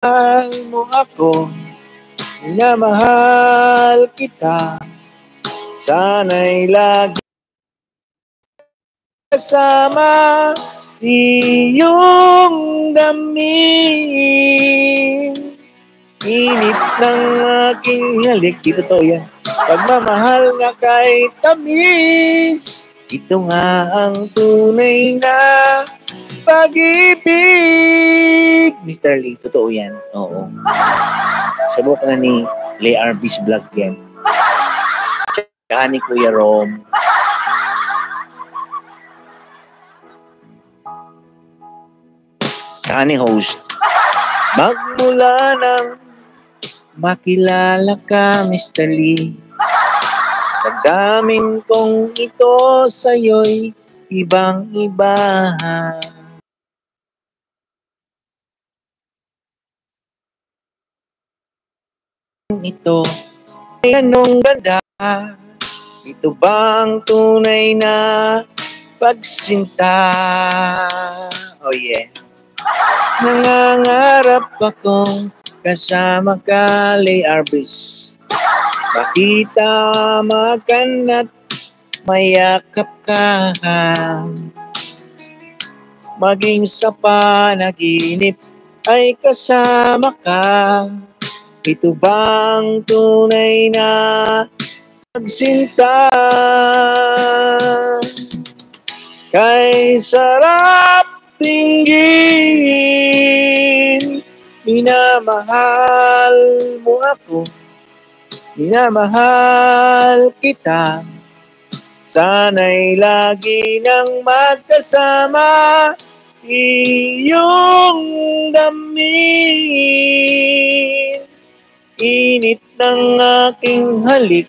Mahal mo ako, minamahal kita. Sana'y lagi kasama iyong damdamin. Init ng aking halik, di totoo yan. Pagmamahal na kay tamis, ito nga ang tunay na pag-ibig. Mr. Lee, totoo yan. Oo. Sabok na ni Lee Arby's Vlog yan. Tsaka ni Kuya Rom. Tsaka ni host. Magmula nang makilala ka, Mr. Lee. Pagdamin kong ito sa'yo'y ibang-iba. Ito ay anong ganda? Ito bang tunay na pagsinta? Oh yeah. Nangangarap akong kasama ka, Lee Arby's. Makita, makanat, mayakap ka. Maging sa panaginip ay kasama ka. Ito bang tunay na pagsinta? Kay sarap tingin, minamahal mo ako, minamahal kita. Sana'y lagi nang magkasama iyong damdamin. Init ng aking halik,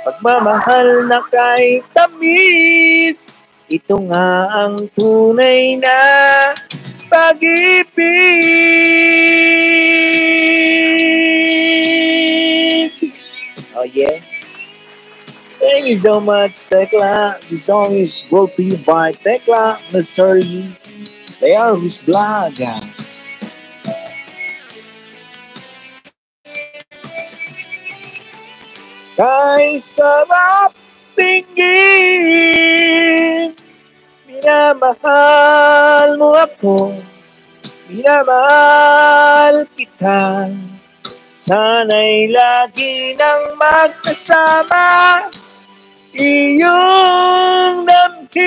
pagmamahal na kay tamis. Ito nga ang tunay na pag-ibig. Oh yeah. Thank you so much, Tekla. The song is brought to you by Tekla, Mr. Lee. They are his blog. Kay sarap tingin, minamahal mo ako, minamahal kita. Sana'y lagi nang magkasama iyong damdamin.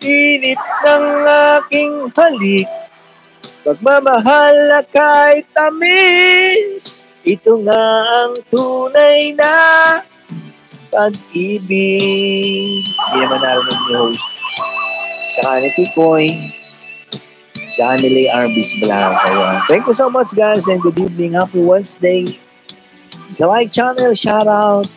Init ng aking halik, pagmamahal na kay tamis. Ito nga ang tunay na pag-ibig. Hindi naman narinig ni host. Tsaka ni Tikoy. Tsaka ni Lee Arby's Vlog. Thank you so much, guys, and good evening. Happy Wednesday. Sa like channel, shout out.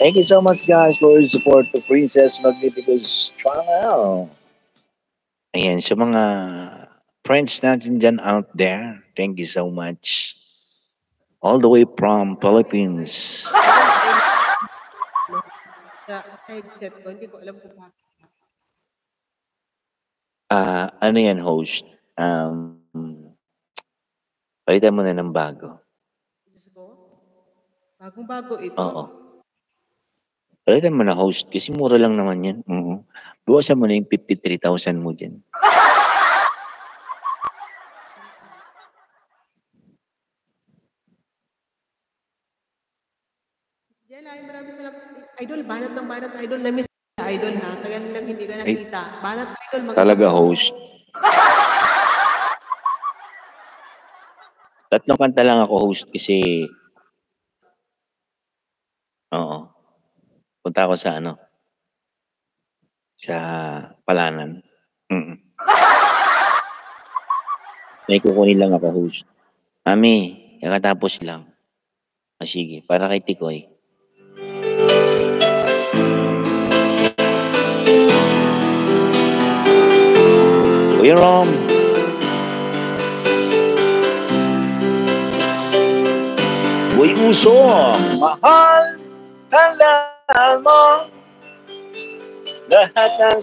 Thank you so much, guys, for your support to Princess Magnificus Channel. Ayan, sa mga friends natin dyan out there, thank you so much. All the way from Philippines. Sa headset ko, hindi ko alam kung bakit. Ano yan, host? Palitan mo na ng bago. Diyos ko, bagong-bago ito. Oo. Palitan mo na, host, kasi mura lang naman yan. Buwasan mo na yung 53,000 mo dyan. Yan ay maraming salamat. Idol, banat ng banat, idol. Na-miss ka, idol, ha? Kaya lang hindi ka nakita. Banat, idol. Talaga, host. Tatlong kanta lang ako, host, kasi oo. Punta ako sa sa Palanan. May kukunin lang ako, host. Mami, kakatapos lang. Sige, para kay Tikoy. Kuya Rom. Uy, uso. Mahal, handaan mo. Lahat ng